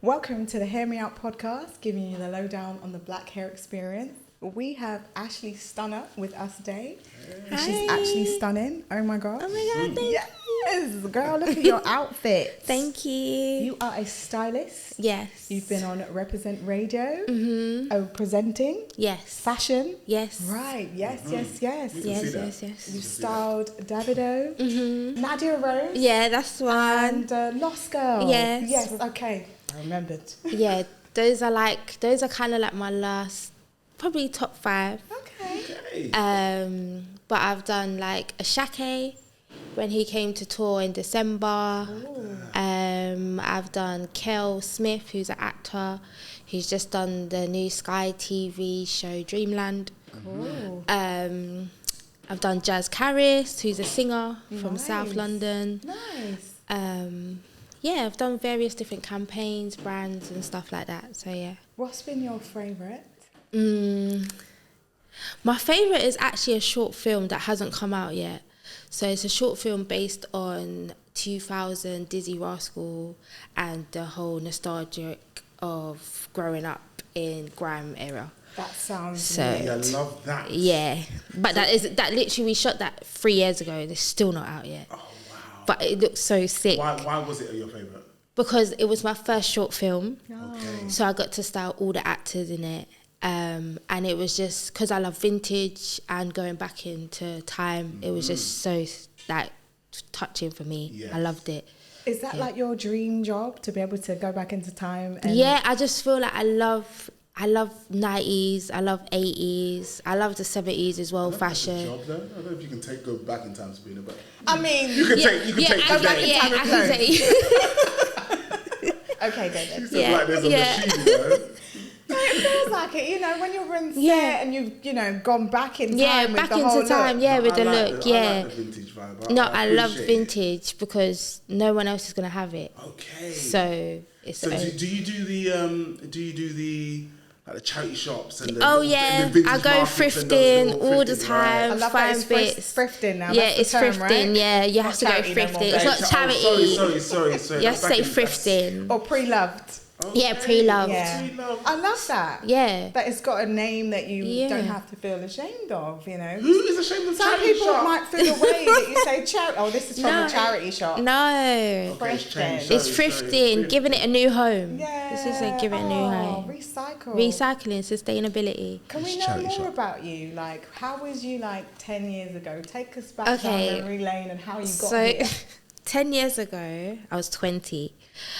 Welcome to the Hear Me Out podcast, giving you the lowdown on the black hair experience. We have Ashleigh Stunna with us today. Hi. She's actually stunning. Oh my god. Oh my god, thank you. Girl, look at your outfit. Thank you. You are a stylist. Yes. You've been on Represent Radio. Mm-hmm. Oh, presenting. Yes. Fashion. Yes. Right. Yes. Yes. You styled Davido. Mm-hmm. Nadia Rose. Yeah, that's one. And Lost Girl. Yes. Yes. Okay. I remembered. Yeah, those are kind of like my last, probably top 5. Okay. But I've done like Ashleigh when he came to tour in December. Ooh. I've done Kel Smith, who's an actor. He's just done the new Sky TV show Dreamland. Cool. I've done Jazz Caris, who's a singer from Nice. South London. Nice. Yeah, I've done various different campaigns, brands and stuff like that. So yeah. What's been your favourite? My favourite is actually a short film that hasn't come out yet. So it's a short film based on 2000 Dizzy Rascal and the whole nostalgic of growing up in grime era. That sounds So weird. I love that. yeah, but that literally we shot that 3 years ago. It's still not out yet. Oh wow. But it looks so sick. Why was it your favourite? Because it was my first short film. Okay. So I got to style all the actors in it. And it was just because I love vintage and going back into time. It was just so like touching for me. Yes. I loved it. Is that like your dream job, to be able to go back into time? And Yeah, I just feel like I love 90s, I love 80s, I love the 70s as well, fashion. Job, though? I don't know if you can go back in time, Sabrina, but I mean, you can take I today. can say. okay, David. It's Yeah, like there's a yeah. machine, though. It feels like it, you know, when you're in set Yeah. and you've gone back in time Yeah, with back the whole into time, look. yeah, with I the like look, I yeah. like the vintage vibe. No, I love appreciate it. vintage because no one else is gonna have it. Okay. So it's So do you do the like the charity shops and the oh and yeah, the vintage I go markets and those thrifting little all the thrifting, right? I time, love that find it's bits. thrifting now. Yeah, That's the it's term, thrifting. right? Yeah, you have Not to go charity no more, thrifting. babe. It's not charity. Sorry. You have to say thrifting. Or pre-loved. Yeah, pre-loved. Yeah. Pre-loved. I love that. Yeah. That it's got a name that you Yeah. don't have to feel ashamed of, you know. Who is ashamed of Some charity people shop? might feel the way that you say charity. Oh, this is from a charity shop. No. Thrifting. It's thrifting, giving it a new home. Yeah. This is like giving it a new home. Recycle. Recycling, sustainability. Can we It's know charity more shop. about you? Like, how was you like 10 years ago? Take us back Okay. down memory lane and how you got So, here. 10 years ago, I was 20.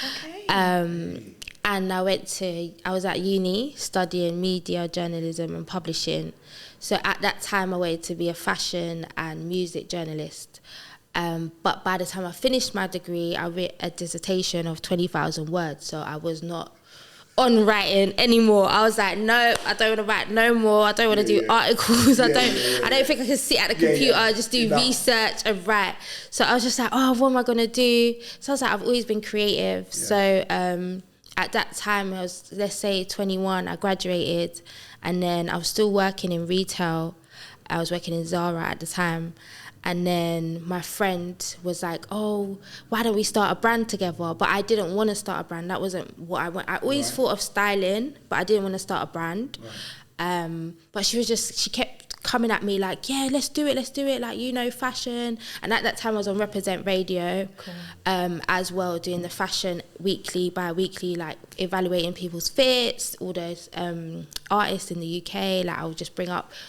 Okay. And I was at uni studying media, journalism and publishing. So at that time I wanted to be a fashion and music journalist. But by the time I finished my degree, I wrote a dissertation of 20,000 words. So I was not on writing anymore. I was like, no, I don't want to write no more. I don't want to do articles. I don't think I can sit at the computer, just do research and write. So I was just like, oh, what am I going to do? So I was like, I've always been creative. Yeah. So at that time, I was, let's say, 21. I graduated, and then I was still working in retail. I was working in Zara at the time. And then my friend was like, oh, why don't we start a brand together? But I didn't want to start a brand. That wasn't what I want. I always thought of styling, but I didn't want to start a brand. Right. But she kept coming at me like, yeah, let's do it, like, you know, fashion. And at that time I was on Represent Radio, as well, doing the fashion weekly, bi-weekly, like evaluating people's fits, all those artists in the UK. Like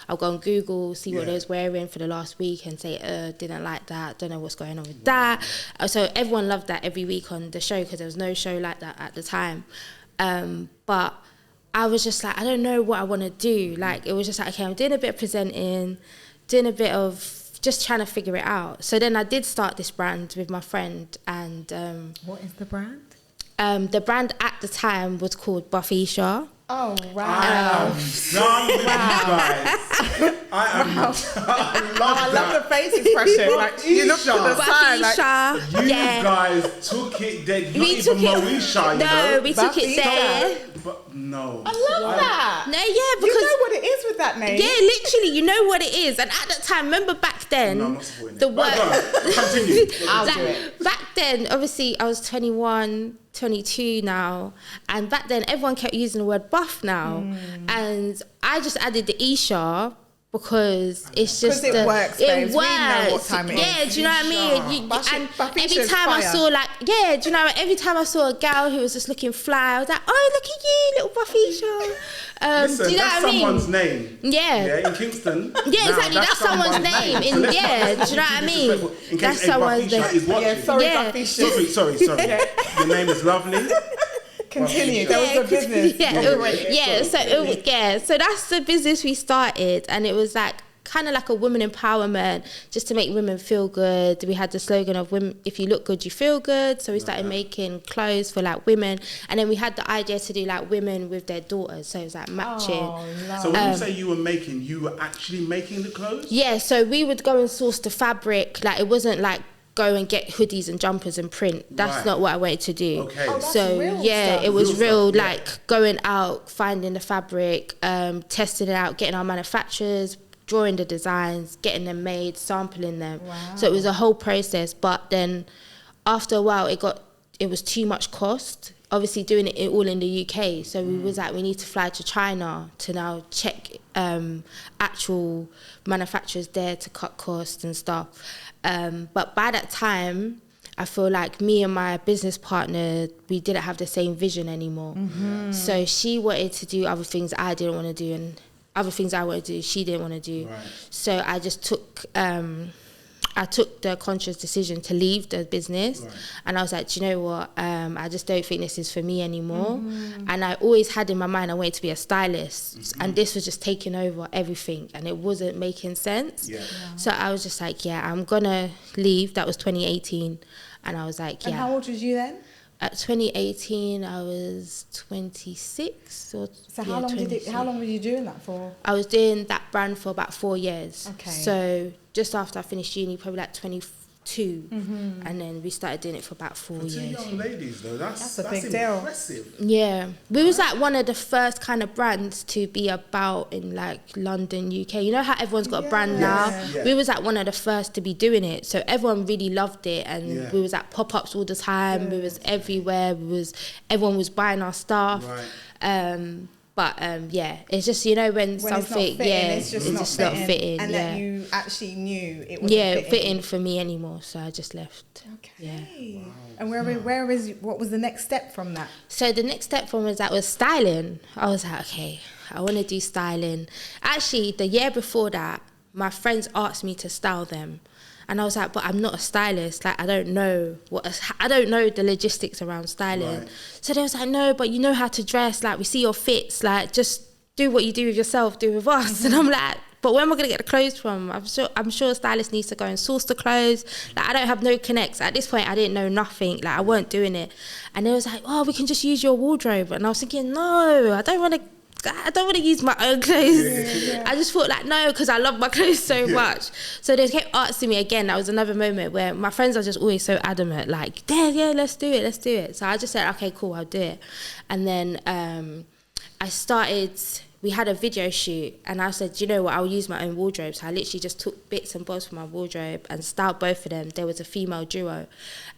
I'll go on Google, see what they was wearing for the last week and say, didn't like that, don't know what's going on with that. So everyone loved that every week on the show because there was no show like that at the time. But I was just like, I don't know what I want to do. Like, it was just like, okay, I'm doing a bit of presenting, doing a bit of just trying to figure it out. So then I did start this brand with my friend. And What is the brand? the brand at the time was called Buffy Shaw. Oh, wow. I am done with you guys. I love the face expression. Like, you look to the Buffy side. Like, Shaw. You guys took it dead. We took it. Moesha, you No, know? we took it there. No. I love that. No, yeah, because you know what it is with that name. yeah, literally, you know what it is. And at that time, remember back then, No, I'm not supporting the it. word. Continue. I'll do it. Back then, obviously, I was 21, 22 now, and back then everyone kept using the word buff now, and I just added the Isha because it's just it works, babes. it We know what time it yeah, is. do you know what I mean? And every Isha's time I fire. saw do you know? Every time I saw a gal who was just looking fly, I was like, oh, look at you, little buff Isha. Listen, do you know that's what I mean? someone's name. Yeah. In Kingston. Yeah, exactly. That's someone's name. So let's Yeah, not do you know what I mean? disrespectful. In case That's a someone's Buffy name. is watching. Yeah, sorry, Yeah. Buffy shit. Sorry. Your name is lovely. Continue. That was a business. So that's the business we started, and it was like kind of like a women empowerment, just to make women feel good. We had the slogan of women, if you look good, you feel good. So we started making clothes for like women, and then we had the idea to do like women with their daughters. So it was like matching. So when you say you were actually making the clothes? Yeah, so we would go and source the fabric. Like it wasn't like go and get hoodies and jumpers and print. That's not what I wanted to do. Okay. So real yeah, stuff. it was Real real, stuff, like going out, finding the fabric, testing it out, getting our manufacturers, drawing the designs, getting them made, sampling them. Wow. So it was a whole process. But then after a while, it was too much cost. Obviously doing it all in the UK. So we was like, we need to fly to China to now check actual manufacturers there to cut costs and stuff. But by that time, I feel like me and my business partner, we didn't have the same vision anymore. So she wanted to do other things I didn't want to do, and other things I wanted to do, she didn't want to do. Right. So I just took the conscious decision to leave the business. Right. And I was like, do you know what? I just don't think this is for me anymore. And I always had in my mind I wanted to be a stylist. And this was just taking over everything, and it wasn't making sense. Yeah. So I was just like, yeah, I'm going to leave. That was 2018. And I was like, yeah. And how old was you then? At 2018, I was 26. So How long were you doing that for? I was doing that brand for about 4 years. Okay. So just after I finished uni, probably like 22, and then we started doing it for about 4 Two years. young ladies though, that's a big deal. impressive. Yeah, we was like one of the first kind of brands to be about in like London, UK. You know how everyone's got a brand now? Yeah. We was like one of the first to be doing it. So everyone really loved it, and we was at pop-ups all the time. We was everywhere. Everyone was buying our stuff. Right. But it's just, you know, when something, it's not fitting, it's just not fitting. And that you actually knew it wasn't fitting for me anymore, so I just left. Okay. Yeah. And what was the next step from that? So the next step from that was styling. I was like, okay, I want to do styling. Actually, the year before that, my friends asked me to style them. And I was like, but I'm not a stylist. Like, I don't know the logistics around styling. Right. So they was like, no, but you know how to dress. Like, we see your fits. Like, just do what you do with yourself, do with us. And I'm like, but where am I going to get the clothes from? I'm sure a stylist needs to go and source the clothes. Like, I don't have no connects. At this point, I didn't know nothing. Like, I weren't doing it. And they was like, oh, we can just use your wardrobe. And I was thinking, no, I don't want to use my own clothes. Yeah. I just thought like, no, because I love my clothes so much. So they kept asking me again. That was another moment where my friends are just always so adamant, like, yeah, let's do it. So I just said, okay, cool, I'll do it. And then we had a video shoot, and I said, you know what, I'll use my own wardrobe. So I literally just took bits and bobs from my wardrobe and styled both of them. There was a female duo,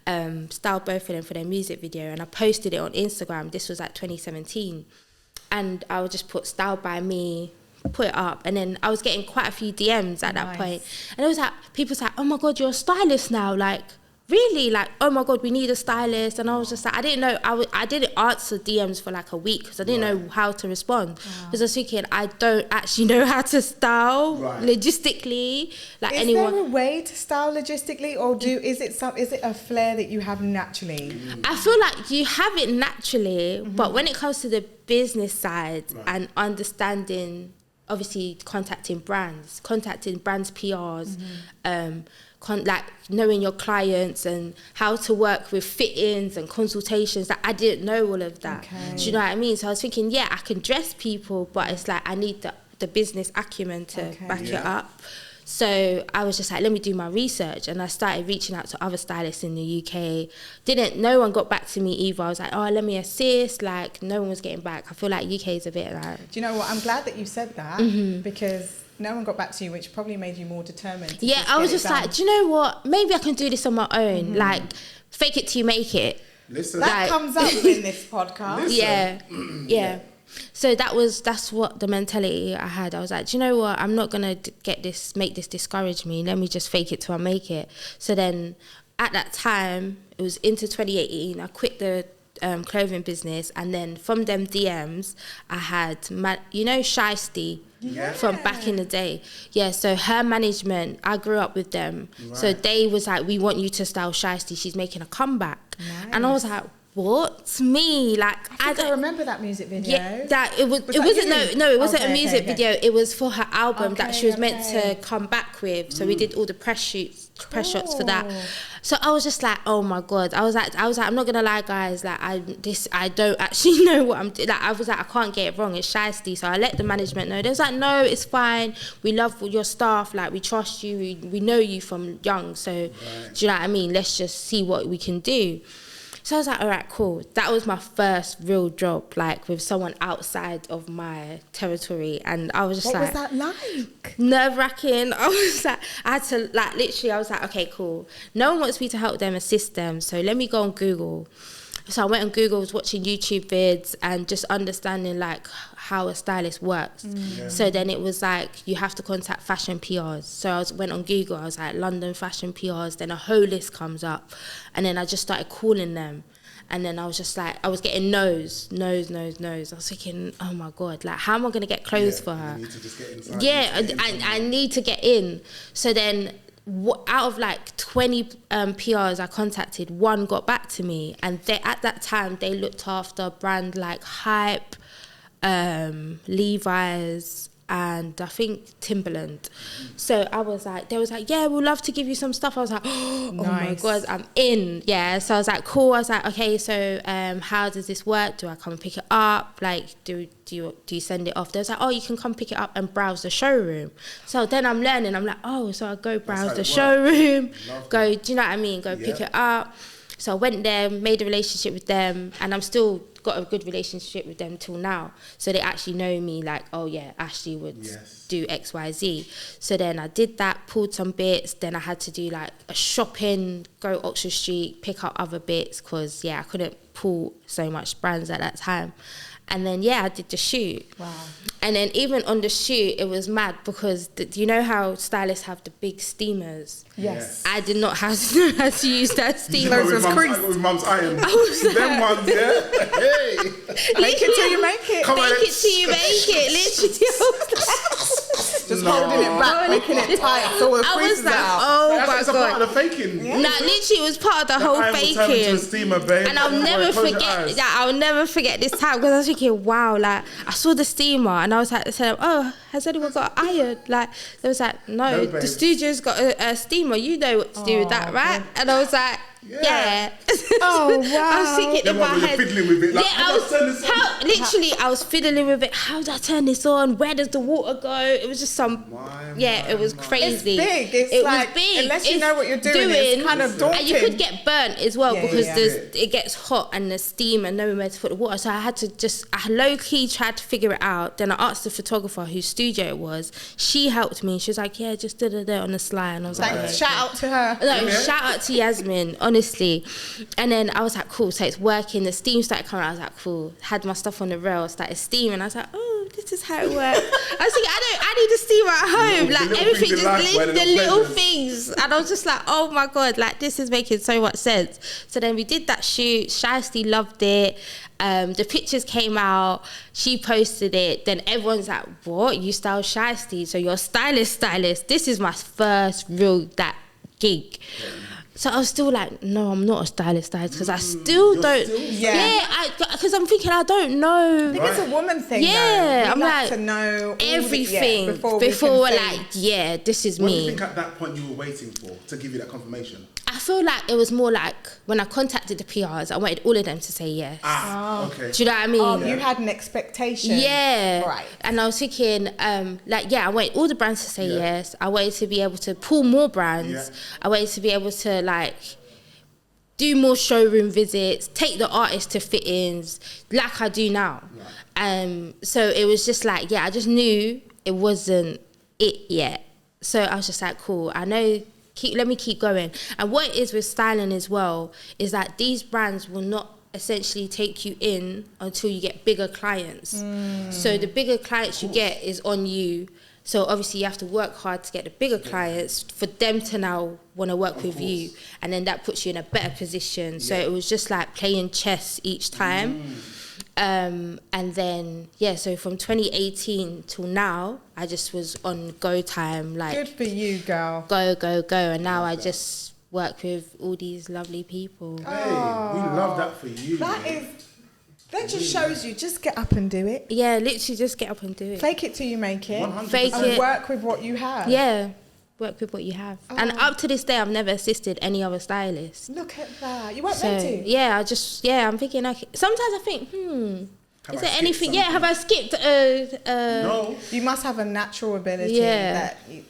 styled both of them for their music video, and I posted it on Instagram. This was like 2017. And I would just put styled by me, put it up, and then I was getting quite a few DMs at that point. And it was like, people was like, oh my God, you're a stylist now, like, really? Like, oh my God, we need a stylist. And I was just like, I didn't know, I didn't answer DMs for like a week because I didn't know how to respond. Because I was thinking, I don't actually know how to style logistically. Like, is there a way to style logistically, or is it a flair that you have naturally? I feel like you have it naturally, but when it comes to the business side and understanding, obviously contacting brands PRs, like knowing your clients and how to work with fit-ins and consultations, that I didn't know all of that. Do you know what I mean? So I was thinking, I can dress people, but it's like I need the business acumen to back it up. So I was just like, let me do my research. And I started reaching out to other stylists in the UK. No one got back to me either. I was like, oh, let me assist. Like, no one was getting back. I feel like UK is a bit like... Do you know what? I'm glad that you said that because no one got back to you, which probably made you more determined. Yeah, I was just like, do you know what? Maybe I can do this on my own. Like, fake it till you make it. Listen. That comes up in this podcast. Listen. Yeah. So that's what the mentality I had. I was like, do you know what? I'm not gonna make this discourage me. Let me just fake it till I make it. So then, at that time, it was into 2018. I quit the clothing business, and then from them DMs, I had Shiesty. Yeah. From back in the day. Yeah, so her management, I grew up with them. Right. So they was like, we want you to style Shiesty. She's making a comeback. Nice. And I was like, what? Me? Like, I remember that music video. Yeah, it wasn't a music video. It was for her album that she was meant to come back with. So we did all the press shots for that. So I was just like, oh my God. I was like, I'm not gonna lie, guys. Like, I don't actually know what I'm doing. Like, I was like, I can't get it wrong. It's Shiesty. So I let the management know. They was like, no, it's fine. We love your staff. Like, we trust you. We know you from young. So do you know what I mean? Let's just see what we can do. So I was like, all right, cool. That was my first real job, like with someone outside of my territory. And I was just what was that like? Nerve-wracking. I was like, I had to, like, literally, I was like, okay, cool. No one wants me to help them, assist them. So let me go on Google. So I went on Google, was watching YouTube vids and just understanding like how a stylist works. So then it was like, you have to contact fashion PRs. So I went on Google, I was like, London fashion PRs, then a whole list comes up. And then I just started calling them. And then I was just like, I was getting no's. I was thinking, oh my God, like, how am I going to get clothes for her? You need to just get inside. Yeah, I need to get in. So then out of like 20 PRs I contacted, one got back to me. And at that time, they looked after a brand like Hype, Levi's, and I think Timberland. So I was like, they was like, yeah, we'd love to give you some stuff. I was like, oh my God, I'm in. Yeah, so I was like, cool. I was like, okay, so how does this work? Do I come and pick it up? Like, do you send it off? They was like, oh, you can come pick it up and browse the showroom. So then I'm learning. I'm like, oh, so I go browse the showroom, go, do you know what I mean? Go pick it up. So I went there, made a relationship with them, and I'm still got a good relationship with them till now. So they actually know me like, oh yeah, Ashleigh would do X, Y, Z. So then I did that, pulled some bits. Then I had to do like a shopping, go Oxford Street, pick up other bits because I couldn't pull so much brands at that time. And then, I did the shoot. Wow. And then even on the shoot, it was mad because, you know how stylists have the big steamers? Yes. I did not know how to use that steamer. With mum's iron. I was like, them ones, hey. Make it till you make it. Come on, make it till you make it. Literally, I was like... Just holding it back, making it tight so the creases like, out. oh my That's God. a part of the faking. Yeah. Nah, literally it was part of the whole faking. To a steamer, babe. And I'll never forget that. I'll never forget this time because I was thinking, wow, like I saw the steamer and I was like, I said, oh, has anyone got an iron? Like they was like, no the studio's got a steamer. You know what to do with that, right? And I was like, yeah. Oh wow. I was thinking in my head. Fiddling with it. Like, I was fiddling with it. How do I turn this on? Where does the water go? It was just it was crazy. It's big. It was big. Unless you know what you're doing, it's kind of daunting. And you could get burnt as well because it gets hot and the steam and nowhere to put the water. So I had to I low key tried to figure it out. Then I asked the photographer whose studio it was. She helped me. She was like, yeah, just did it there on the slide. And I was like, shout out to her. No, shout out to Yasmin, honestly. And then I was like, cool, so it's working. The steam started coming out. I was like, cool. Had my stuff on the rail, started steaming. I was like, oh, this is how it works. I was thinking, I need a steamer at home. Like everything, just the little things. And I was just like, oh my God, like this is making so much sense. So then we did that shoot. Shiesty loved it. The pictures came out. She posted it. Then everyone's like, what? You style Shiesty? So you're stylist. This is my first real gig. So I was still like, no, I'm not a stylist because I still don't. Because I'm thinking I don't know. I think it's a woman thing. Yeah, though. I'm like to know everything before we're like, yeah, this is What me. do you think at that point you were waiting for to give you that confirmation? I feel like it was more like when I contacted the PRs, I wanted all of them to say yes. Okay. Do you know what I mean? Oh, you had an expectation. Yeah. Right. And I was thinking, I wanted all the brands to say yes. I wanted to be able to pull more brands. Yeah. I wanted to be able to do more showroom visits, take the artists to fit-ins like I do now. Right. So it was just like, I just knew it wasn't it yet. So I was just like, cool, I know. Let me keep going. And what it is with styling as well is that these brands will not essentially take you in until you get bigger clients. So the bigger clients you get is on you. So obviously you have to work hard to get the bigger clients for them to now want to work with you. And then that puts you in a better position. So it was just like playing chess each time. And then, so from 2018 till now, I just was on go time. Good for you, girl. Go. And now I just work with all these lovely people. Hey, we love that for you. That just shows you, just get up and do it. Yeah, literally just get up and do it. Fake it till you make it. 100%. Fake and it. work with what you have. Yeah. Work with what you have. And up to this day, I've never assisted any other stylist. Look at that. You weren't meant to. Yeah, I'm thinking, okay. Sometimes I think, is there anything? Yeah, have I skipped? No. You must have a natural ability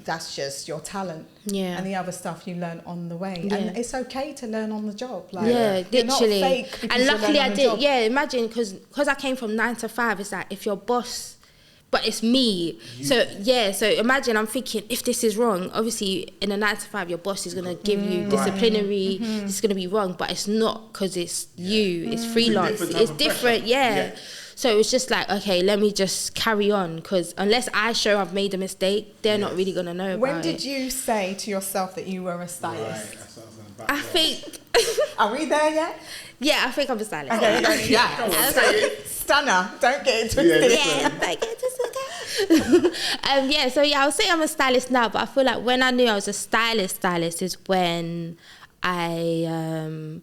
that's just your talent. Yeah. And the other stuff you learn on the way. Yeah. And it's okay to learn on the job. You're literally. not fake. And luckily I did. Yeah, imagine, because I came from 9 to 5, it's like if your boss, but it's me. So imagine I'm thinking, if this is wrong, obviously in a 9 to 5, your boss is going to give you disciplinary, it's going to be wrong, but it's not because it's you, it's freelance. It's different, So it was just like, okay, let me just carry on, because unless I show I've made a mistake, they're not really going to know about it. When did you say to yourself that you were a stylist? I think... Are we there yet? Yeah, I think I'm a stylist. Okay, Stunna, don't get it twisted. I'll say I'm a stylist now, but I feel like when I knew I was a stylist is when I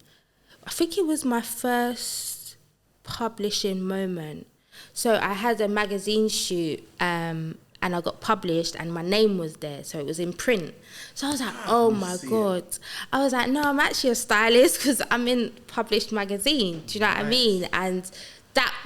think it was my first publishing moment. So I had a magazine shoot and I got published and my name was there, so it was in print. So I was like, oh my God. I was like, no, I'm actually a stylist because I'm in published magazine. Do you know what I mean? And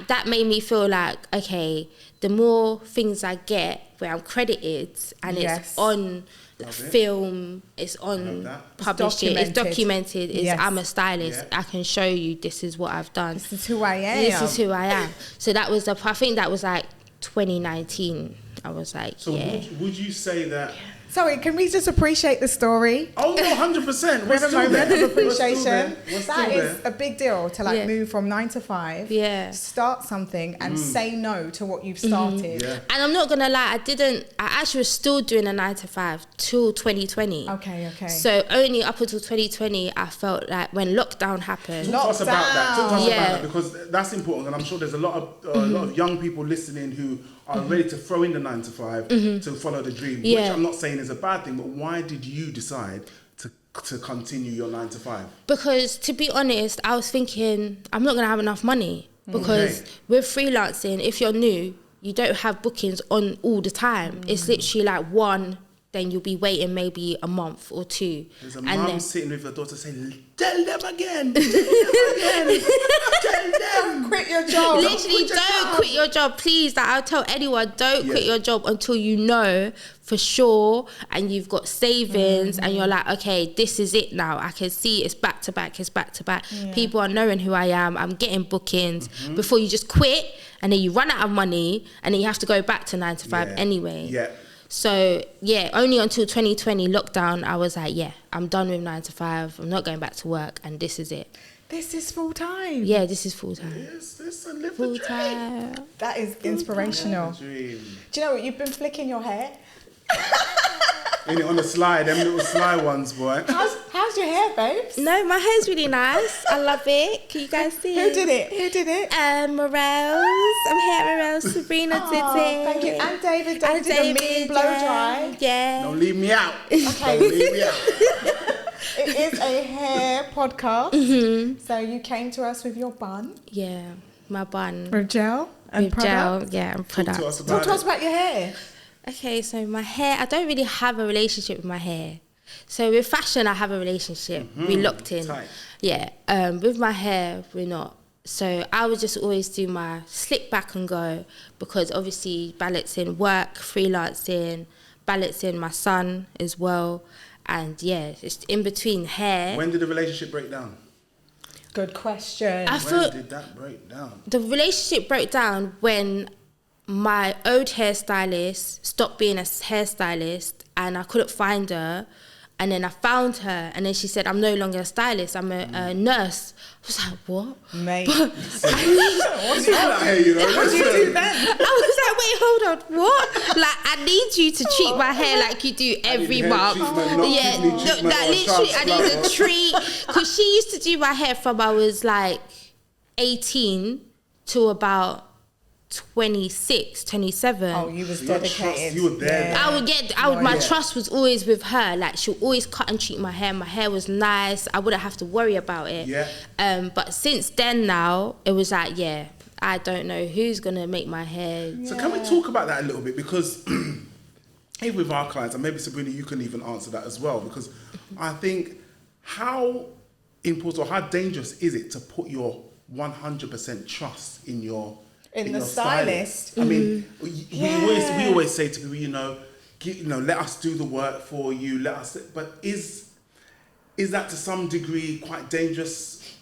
that made me feel like, okay, the more things I get where I'm credited and it's on film, it's on publishing, it's documented, I'm a stylist, I can show you this is what I've done. This is who I am. So that was I think that was like 2019. I was like, so would you say that... Sorry, can we just appreciate the story? Oh, no, 100%. With a moment of appreciation. That is a big deal to move from 9 to 5, start something and say no to what you've started. And I'm not gonna lie, I actually was still doing a 9 to 5 till 2020. Okay. So only up until 2020, I felt like when lockdown happened. Talk to us about that, because that's important, and I'm sure there's a lot of young people listening who are ready to throw in the 9 to 5 to follow the dream, which I'm not saying is a bad thing, but why did you decide to continue your 9 to 5? Because to be honest, I was thinking I'm not going to have enough money, because with freelancing, if you're new, you don't have bookings on all the time. It's literally like one, then you'll be waiting maybe a month or two. There's a mum sitting with her daughter saying, tell them again. Tell them. Quit your job. Literally, don't quit your job, please. Like, I'll tell anyone, don't quit your job until you know for sure and you've got savings and you're like, okay, this is it now. I can see it's back to back. People are knowing who I am. I'm getting bookings before you just quit and then you run out of money and then you have to go back to 9 to 5 anyway. Yeah. So, only until 2020 lockdown, I was like, I'm done with 9 to 5. I'm not going back to work, and this is it. This is full time. Yeah, this is full time. Yes, this is full time. That is inspirational. Do you know what? You've been flicking your hair. On the slide, them little sly ones, boy. How's your hair, babes? No, my hair's really nice. I love it. Can you guys see? Who did it? Morells. I'm here at Morells. Sabrina did it. Thank you. And David did a mean blow dry. Yeah. Don't leave me out. Okay. Don't leave me out. is a hair podcast. So you came to us with your bun. Yeah, my bun. With gel and with product. gel, yeah, and product. Talk to us about your hair. Okay, so my hair, I don't really have a relationship with my hair. So with fashion, I have a relationship. We locked in. Tight. Yeah. With my hair, we're not. So I would just always do my slick back and go, because obviously balancing work, freelancing, balancing my son as well. And yeah, it's in between hair. When did the relationship break down? Good question. When did that break down? The relationship broke down when my old hairstylist stopped being a hairstylist and I couldn't find her. And then I found her, and then she said, I'm no longer a stylist, I'm a nurse. I was like, what? Mate. What's that here, you know? What did you do then? I was like, wait, hold on, what? Like, I need you to treat my hair like you do every month. Yeah, that literally, I need a treat. Because she used to do my hair from I was like 18 to about 26, 27. Oh, you was dedicated. You were there. Yeah. My trust was always with her. Like, she'll always cut and treat my hair. My hair was nice. I wouldn't have to worry about it. Yeah. But since then now, it was like, yeah, I don't know who's gonna make my hair. So can we talk about that a little bit? Because even with our clients, and maybe Sabrina, you can even answer that as well, because I think how important or how dangerous is it to put your 100% trust in your stylist. I mean, we always say to people, you know, let us do the work for you. But is that to some degree quite dangerous?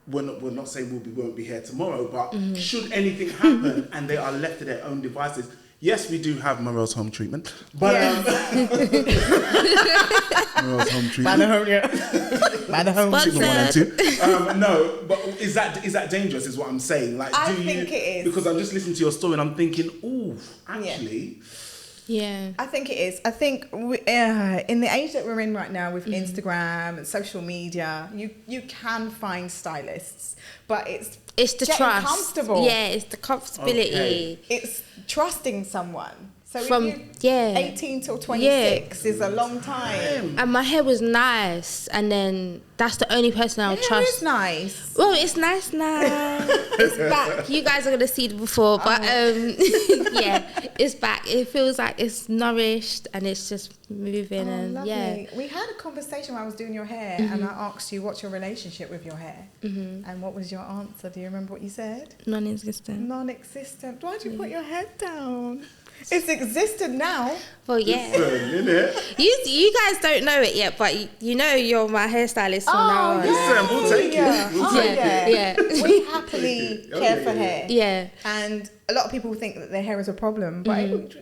We're not saying we won't be here tomorrow, but should anything happen and they are left to their own devices? Yes, we do have Morells home treatment, but Morells home treatment. By the home treatment 1 and 2. No, but is that dangerous? Is what I'm saying. Like, I think it is, because I'm just listening to your story and I'm thinking, ooh, actually. Yeah. I think it is. I think in the age that we're in right now with Instagram and social media, you can find stylists, but it's the trust. Comfortable. Yeah, it's the comfortability. Okay. It's trusting someone. So From if you 18 till 26 is a long time. And my hair was nice, and then that's the only person I'll trust. It's nice. Well, it's nice now. It's back. You guys are gonna see it before, but yeah, it's back. It feels like it's nourished and it's just moving, and lovely. yeah. We had a conversation when I was doing your hair, and I asked you what's your relationship with your hair, and what was your answer? Do you remember what you said? Non-existent. Non-existent. Why do you put your head down? It's existent now. Well, yeah. Listen, innit? You guys don't know it yet, but you know you're my hairstylist from now on. Listen, we'll take it. We'll take it. Yeah. We happily care for hair. Yeah. And a lot of people think that their hair is a problem, but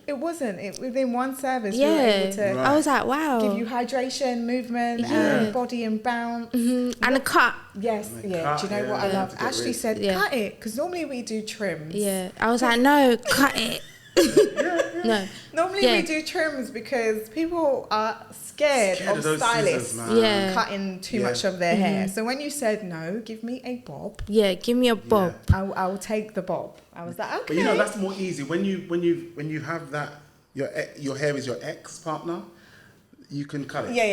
it wasn't. Within one service, we were able to I was like, wow. give you hydration, movement, and body and bounce. And a cut. Yes, do you know what I love? Ashley said, cut it, because normally we do trims. Yeah. I was like, no, cut it. No. Normally we do trims because people are scared of stylists cutting too much of their hair. So when you said no, give me a bob. Yeah, give me a bob. I'll take the bob. I was like, okay. But you know, that's more easy when you have that your hair is your ex partner. You can cut it. Yeah.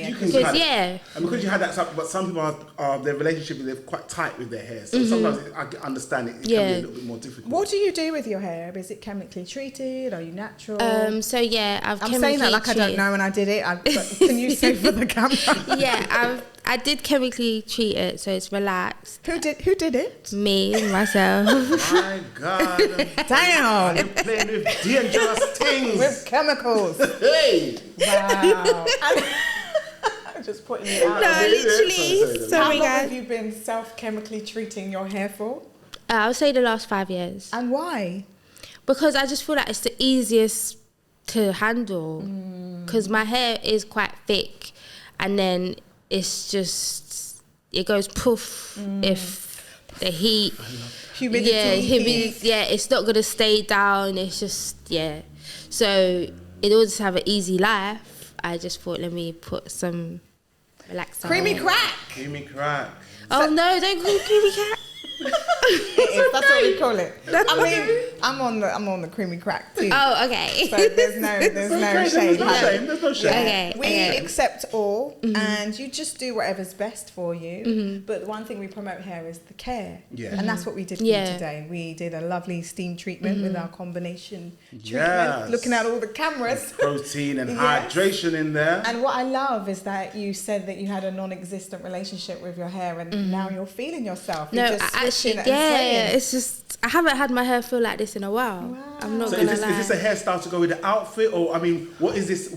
You can cut it. And because you had that, but some people are their relationship they're quite tight with their hair. So sometimes I understand it can be a little bit more difficult. What do you do with your hair? Is it chemically treated? Are you natural? So yeah, I'm saying that like I don't know, and I did it. But can you say for the camera? Yeah, I did chemically treat it, so it's relaxed. Who did it? Me, myself. My God. Damn. You're playing with dangerous things. With chemicals. Hey. Wow. I'm just putting it out. No, literally. Sorry, How long guys. have you been self-chemically treating your hair for? I would say the last 5 years. And why? Because I just feel like it's the easiest to handle. Because my hair is quite thick, and then it's just, it goes poof if the heat. Humidity. It's not going to stay down. It's just, So in order to have an easy life, I just thought, let me put some relaxer. Creamy crack. Creamy crack. Oh no, don't call it creamy crack. It is, that's what we call it. I mean, I'm on the creamy crack too. Oh, okay. So there's no shade. There's no shame. Okay. We accept all, and you just do whatever's best for you. But the one thing we promote here is the care, and that's what we did for you today. We did a lovely steam treatment with our combination treatment, looking at all the cameras. And protein and hydration in there. And what I love is that you said that you had a non-existent relationship with your hair, and now you're feeling yourself. No, you're just actually, it's just I haven't had my hair feel like this in a while. Wow. I'm not So gonna is lie. this a hairstyle to go with the outfit, or I mean, what is this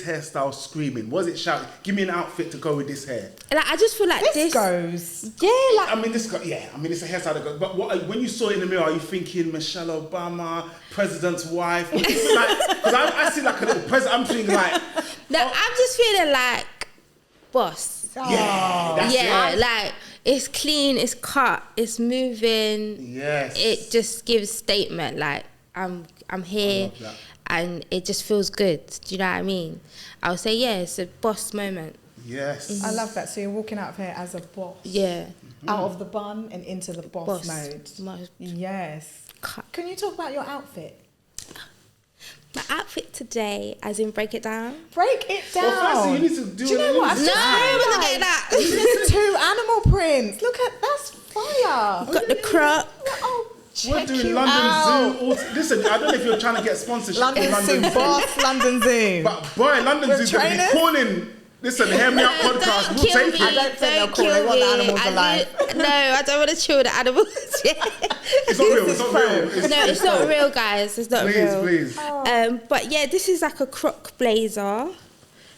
hairstyle screaming? What is it shouting? Give me an outfit to go with this hair. Like, I just feel like this goes. Yeah, like I mean, it's a hairstyle that goes. But when you saw it in the mirror, are you thinking Michelle Obama, president's wife? Because I see like a little president. I'm thinking like. no, I'm just feeling like boss. That's it. Like it's clean, it's cut, it's moving. Yes. It just gives statement. Like I'm here, and it just feels good. Do you know what I mean? I would say it's a boss moment. Yes. I love that. So you're walking out of here as a boss. Yeah. Out of the bun and into the boss mode. Yes. Can you talk about your outfit? My outfit today, as in break it down. Break it down. Well, first you need to do. Do you know what? No, I'm gonna get that. There's 2 animal prints. Look at that's fire. Got the crop. Oh, We're check doing you London out. Zoo. Listen, I don't know if you're trying to get sponsorship. London Zoo, boss, London Zoo. But boy, London With Zoo going to be calling. Listen, Hear Me Out podcast. We'll take it. I don't think they'll call. They want the animals alive. No, I don't want to chill the animals. It's not real. It's not real. No, it's not real, guys. It's not real. Please. But yeah, this is like a croc blazer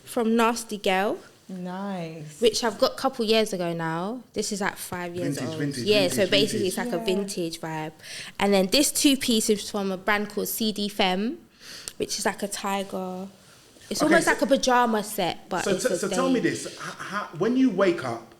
from Nasty Girl. Nice. Which I've got a couple years ago now. This is like 5 years old. Vintage, so basically it's like a vintage vibe. And then this 2-piece is from a brand called CD Femme, which is like a tiger. It's almost like a pajama set, but so tell me this: when you wake up,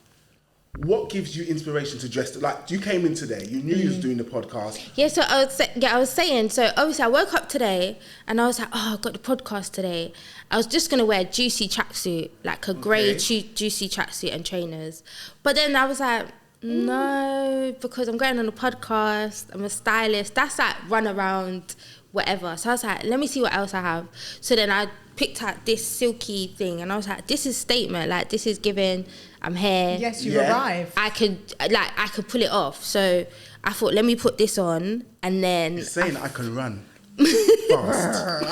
what gives you inspiration to dress? Like you came in today, you knew you was doing the podcast. Yeah, so I was saying. So obviously, I woke up today and I was like, oh, I've got the podcast today. I was just gonna wear a juicy tracksuit, like a grey juicy tracksuit and trainers. But then I was like, no, because I'm going on a podcast. I'm a stylist. That's like run around, whatever. So I was like, let me see what else I have. So then I picked out this silky thing and I was like, this is statement. Like this is giving. I'm here. Yes, you arrived. I could pull it off. So I thought, let me put this on, and then It's saying I can run fast.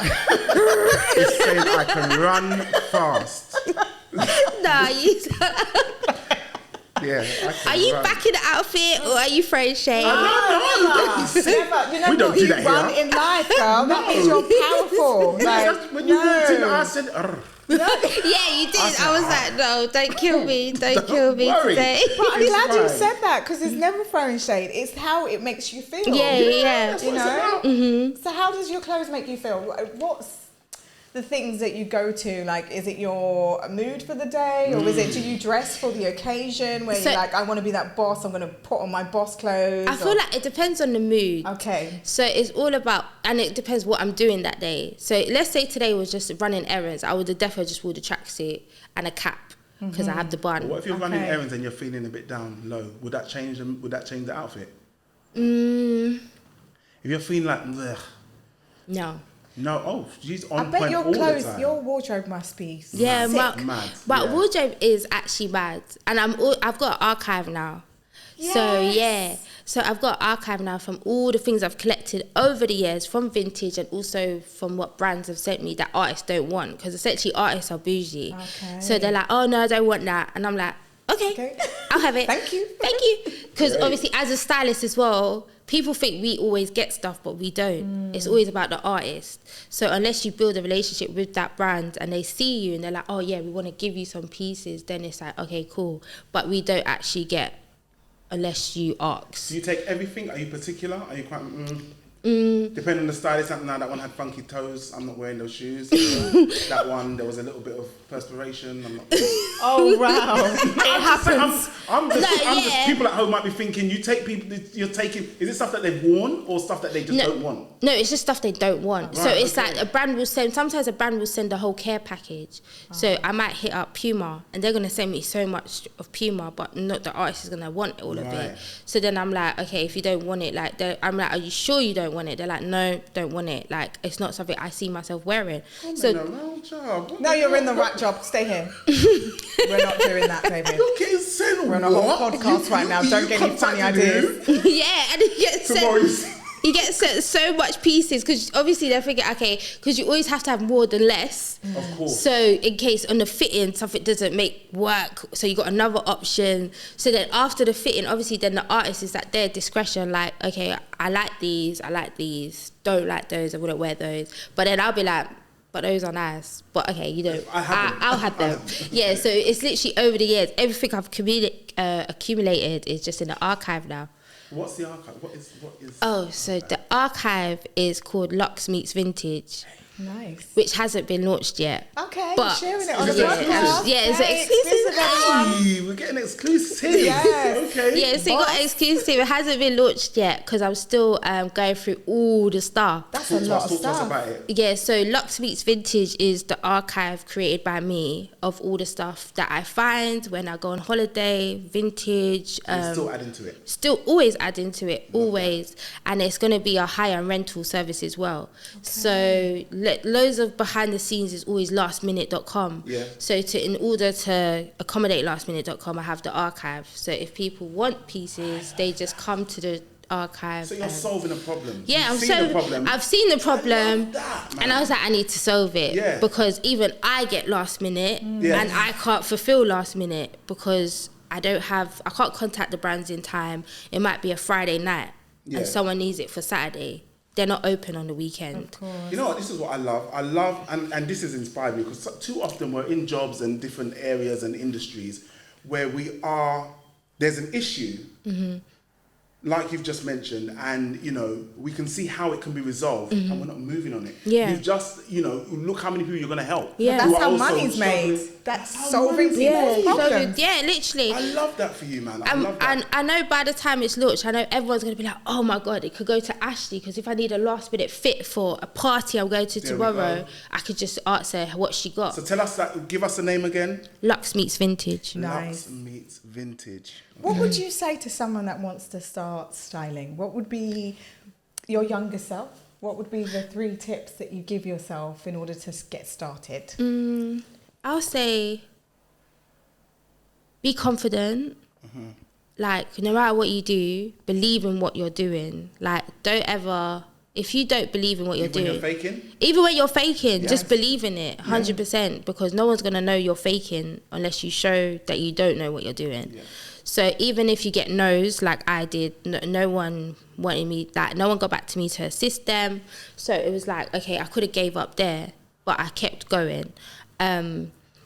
It's saying I can run fast. no, you. Yeah. I can Are you run. back in the outfit or are you throwing shade? Never. You know We don't what do you that run here. in life, girl. That means you're powerful. Like, When you walked in, I said, Yeah, you did. I was like, no, don't kill me. Don't kill me worry. today. But I'm It's glad you fine. said that because it's never throwing shade. It's how it makes you feel. Yeah. That's You what it's know? about. So how does your clothes make you feel? What's the things that you go to? Like, is it your mood for the day, or is it do you dress for the occasion where So- you're like, I want to be that boss, I'm going to put on my boss clothes? I feel like it depends on the mood. Okay. So it's all about, and it depends what I'm doing that day. So let's say today was just running errands. I would have definitely just wore the tracksuit and a cap because I have the bun. What if you're running Okay. errands and you're feeling a bit down low? Would that change the outfit? Mm, If you're feeling like, ugh, no. no, oh, she's I on bet point your all the clothes, time. your wardrobe must be Yeah, sick. Mad. But yeah. wardrobe is actually mad, and I've got an archive now. So yeah, so I've got an archive now from all the things I've collected over the years from vintage and also from what brands have sent me that artists don't want, because essentially artists are bougie. Okay. So they're like, oh no, I don't want that, and I'm like, okay. I'll have it. Thank you. Thank you. Because obviously as a stylist as well, people think we always get stuff, but we don't. It's always about the artist. So unless you build a relationship with that brand and they see you and they're like, oh yeah, we want to give you some pieces, then it's like, okay, cool. But we don't actually get unless you ask. Do you take everything? Are you particular? Are you quite... Depending on the stylist, now that one had funky toes, I'm not wearing those shoes. That one, there was a little bit of perspiration, I'm not... Oh wow. It happens. I'm just people at home might be thinking, you're taking, is it stuff that they've worn or stuff that they just don't want? No, it's just stuff they don't want. Right, so it's okay. like sometimes a brand will send a whole care package. So I might hit up Puma and they're going to send me so much of Puma, but the artist is going to want all of Right. it. So then I'm like, okay, if you don't want it, I'm like, are you sure you don't want want it. They're like, no, don't want it. Like, it's not something I see myself wearing. So in a wrong job. No, you're in the right job. Stay here. We're not doing that, baby. You're getting sent. We're on a whole podcast right now. Don't get any funny ideas. Yeah, and he gets sent. You get sent so much pieces because obviously they're thinking, okay, because you always have to have more than less. Of course. So in case on the fitting something doesn't make work, so you got another option. So then after the fitting, obviously then the artist is at their discretion. Like, okay, I like these, don't like those, I wouldn't wear those. But then I'll be like, but those are nice. But okay, you know, I'll have them. Yeah. So it's literally over the years, everything I've accumulated is just in the archive now. What's the archive? What is? Oh, so the archive is called Lux Meets Vintage. Nice. Which hasn't been launched yet. Okay, but sharing it on the podcast. Yeah, it's exclusive. Hey, we're getting exclusive. Yes. Okay. Yeah, so you got exclusive. It hasn't been launched yet because I'm still going through all the stuff. That's a lot of stuff. Talk to us about it. Yeah, so Lux Meets Vintage is the archive created by me of all the stuff that I find when I go on holiday, vintage. Still adding to it. Still always adding to it, always. And it's going to be a hire and rental service as well. Okay. So loads of behind the scenes is always lastminute.com. Yeah. So in order to accommodate lastminute.com, I have the archive. So if people want pieces, they just come to the archive. So you're solving a problem. Yeah, I've seen the problem, that, and I was like, I need to solve it. Yeah. Because even I get last minute, and I can't fulfill last minute because I can't contact the brands in time. It might be a Friday night, and someone needs it for Saturday. They're not open on the weekend. You know what? This is what I love. I love, and this has inspired me because too often we're in jobs and different areas and industries where there's an issue, like you've just mentioned, and you know we can see how it can be resolved, and we're not moving on it. Yeah. You've just, look how many people you're going to help. Yeah. That's how money's made. That's solving people's problems. Yeah, literally. I love that for you, man. I love that. And I know by the time it's launched, I know everyone's going to be like, oh my God, it could go to Ashleigh, because if I need a last minute fit for a party I'm going to tomorrow, I could just ask her what she got. So tell us that, give us the name again. Lux Meets Vintage. Nice. Lux Meets Vintage. What would you say to someone that wants to start styling? What would be your younger self? What would be the 3 tips that you give yourself in order to get started? I'll say be confident. Like, no matter what you do, believe in what you're doing. Like, if you don't believe in what you're doing, even when you're faking, just believe in it 100%, because no one's going to know you're faking unless you show that you don't know what you're doing. Yeah. So even if you get no's, like I did, no one wanted me, like no one got back to me to assist them. So it was like, okay, I could have gave up there, but I kept going.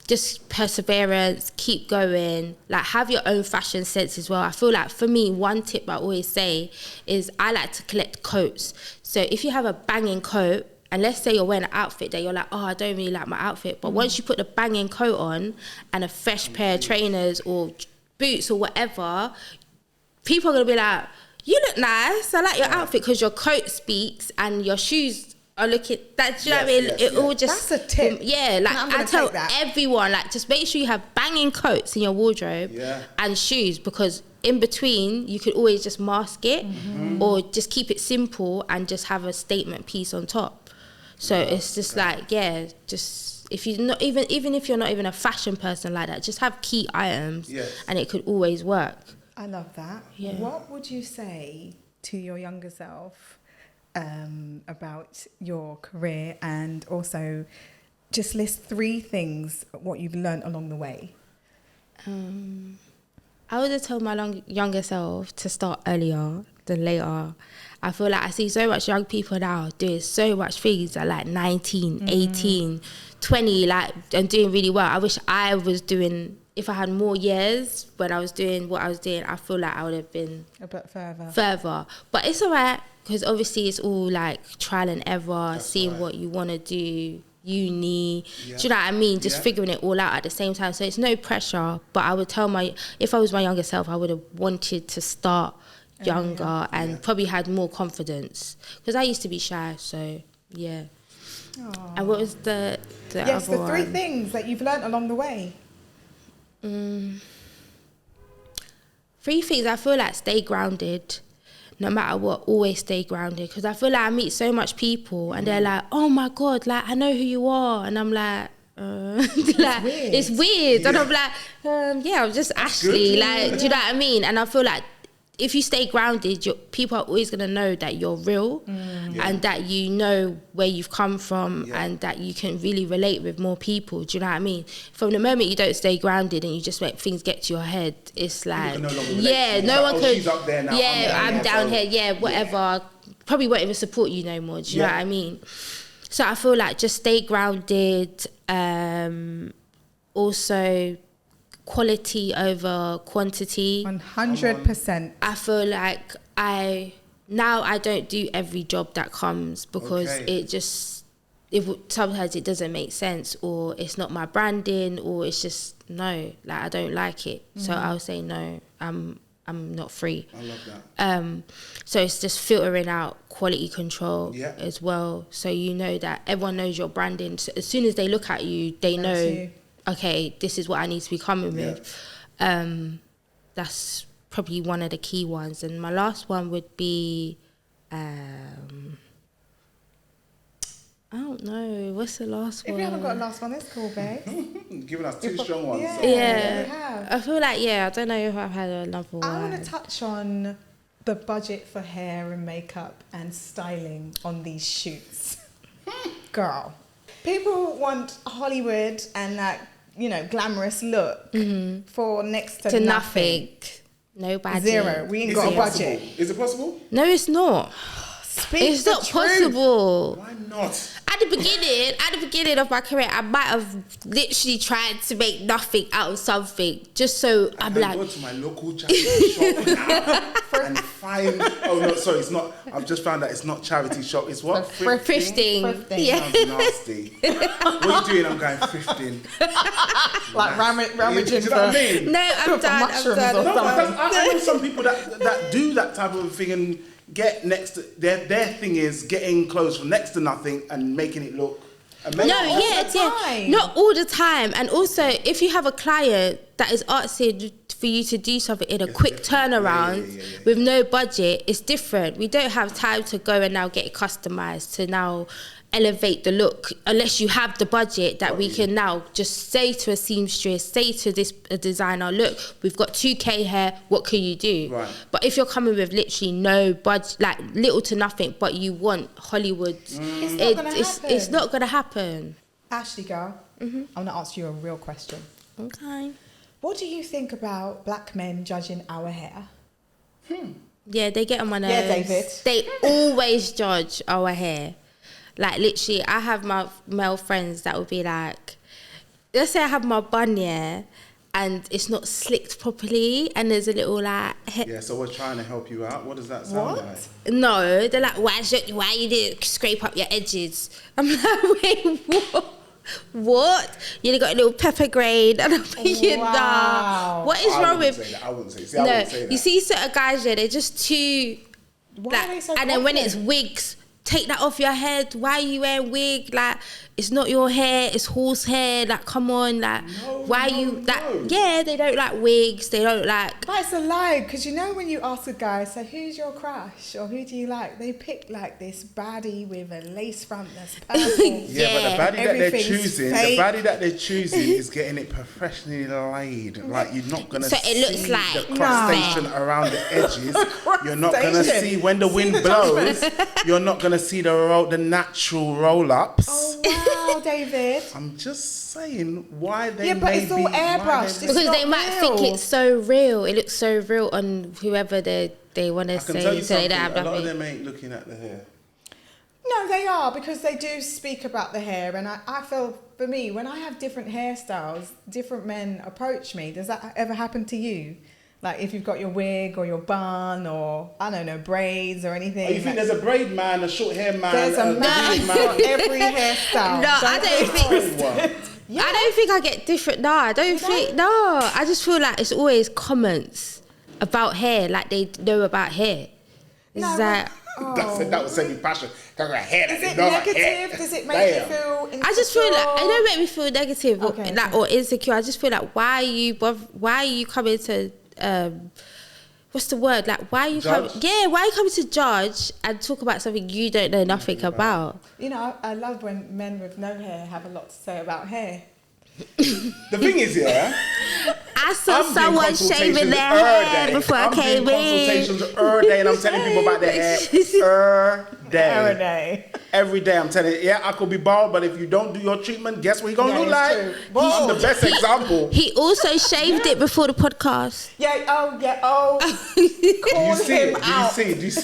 Just perseverance, keep going, like have your own fashion sense as well. I feel like for me, one tip I always say is I like to collect coats. So if you have a banging coat, and let's say you're wearing an outfit that you're like, oh, I don't really like my outfit. But once you put the banging coat on and a fresh pair of trainers or boots or whatever, people are going to be like, you look nice. I like your outfit, because your coat speaks and your shoes are looking, that's, you know what I mean? It all just... That's a tip. Yeah, like I tell everyone, like just make sure you have banging coats in your wardrobe and shoes, because in between you could always just mask it or just keep it simple and just have a statement piece on top. So it's just like, just if you're not even if you're not even a fashion person like that, just have key items and it could always work. I love that. Yeah. What would you say to your younger self about your career, and also just list 3 things what you've learned along the way? I would have told my younger self to start earlier than later. I feel like I see so much young people now doing so much things at like 19, 18, 20, like, and doing really well. I wish I was doing, if I had more years when I was doing what I was doing, I feel like I would have been a bit further. But it's all right, because obviously it's all like trial and error, seeing what you want to do, uni, do you know what I mean? Just figuring it all out at the same time. So it's no pressure, but I would tell if I was my younger self, I would have wanted to start younger and probably had more confidence, because I used to be shy. So yeah. Aww. And what was the other the 3 one? things that you've learned along the way? 3 things. I feel like stay grounded. no matter what, always stay grounded. Because I feel like I meet so much people and they're like, oh my God, like, I know who you are. And I'm like, it's weird. And I'm like, I'm just Ashleigh. Like, do you know what I mean? And I feel like if you stay grounded, people are always going to know that you're real and that you know where you've come from and that you can really relate with more people. Do you know what I mean? From the moment you don't stay grounded and you just let things get to your head, it's like, no one can. She's up there now. I'm down here. Whatever. Probably won't even support you no more. Do you know what I mean? So I feel like just stay grounded. Also, quality over quantity. 100%. I feel like I don't do every job that comes because sometimes it doesn't make sense, or it's not my branding, or it's just I don't like it. So I'll say no. I'm not free. I love that. So it's just filtering out quality control as well. So you know that everyone knows your branding. So as soon as they look at you, they know, okay, this is what I need to be coming with. That's probably one of the key ones. And my last one would be, I don't know. What's the last one? If you haven't got a last one, that's cool, babe. Giving us two strong ones. Yeah. I feel like, I don't know if I've had another one. I want to touch on the budget for hair and makeup and styling on these shoots. Girl. People want Hollywood and that, glamorous look for next to nothing. No budget. Zero. We ain't got a budget. Is it possible? No, it's not. It's not possible. Why not? At the beginning of my career, I might have literally tried to make nothing out of something, just so I'm like, go to my local charity shop now and find. Oh no, sorry, it's not. I've just found that it's not charity shop. It's what? Thrifting. Yeah. Sounds nasty. What are you doing? I'm going thrifting. Like rummaging. Do you know what I mean? No, I'm done. No, because I know some people that do that type of thing and get next to their thing is getting clothes from next to nothing and making it look amazing. Not all the time. And also, if you have a client that is asking for you to do something in a quick turnaround with no budget, it's different. We don't have time to go and now get it customized to now elevate the look unless you have the budget that we can now just say to a seamstress, say to a designer, look, we've got 2K here, what can you do? Right. But if you're coming with literally no budget, like little to nothing, but you want Hollywood, it's not gonna happen. Ashleigh, girl, I'm gonna ask you a real question. Okay. What do you think about black men judging our hair? Yeah, they get on my nerves. Yeah, David. They always judge our hair. Like, literally, I have my male friends that would be like, let's say I have my bun, and it's not slicked properly, and there's a little, like... so we're trying to help you out. What does that sound like? No, they're like, why you didn't scrape up your edges? I'm like, wait, what? You got a little pepper grain, and I'm thinking, nah, what is wrong with... I wouldn't say that. I wouldn't say that. You see certain guys, they're just too... Why are they so and then when it's wigs... Take that off your head. Why are you wearing wig? Like, it's not your hair, it's horse hair. Like, come on, like, yeah, they don't like wigs, they don't like... But it's a lie, because when you ask a guy, so who's your crush, or who do you like, they pick like this baddie with a lace front that's purple. But the baddie that they're choosing is getting it professionally laid. Like, you're not going to see looks like the crustation around the edges. You're not going to see when the wind blows. You're not going to see the natural roll-ups. Oh, wow, David. I'm just saying why they it's all airbrushed. Because they might think it's so real. It looks so real on whoever they want to say. Tell you something, a lot of them ain't looking at the hair. No, they are, because they do speak about the hair. And I feel, for me, when I have different hairstyles, different men approach me. Does that ever happen to you? Like, if you've got your wig or your bun or, I don't know, braids or anything. Oh, you think there's a braid man, a short hair man? There's a man for every hairstyle. No, I don't think I get different. No, I don't think. No, I just feel like it's always comments about hair, like they know about hair. It's that was sending passion. Is it negative? Does it make you feel insecure? I just feel like it don't make me feel negative or insecure. I just feel like why are you coming to what's the word? Like, why are you coming? Yeah, why are you coming to judge and talk about something you don't know nothing about? You know, I love when men with no hair have a lot to say about hair. The thing is, yeah, I saw someone shaving their hair before I came in. Consultations every day, and I'm telling people about their hair every day. Every day I'm telling you, yeah, I could be bald, but if you don't do your treatment, guess what you're going to look like? I'm the best example. He also shaved it before the podcast. Do you see what I'm saying? This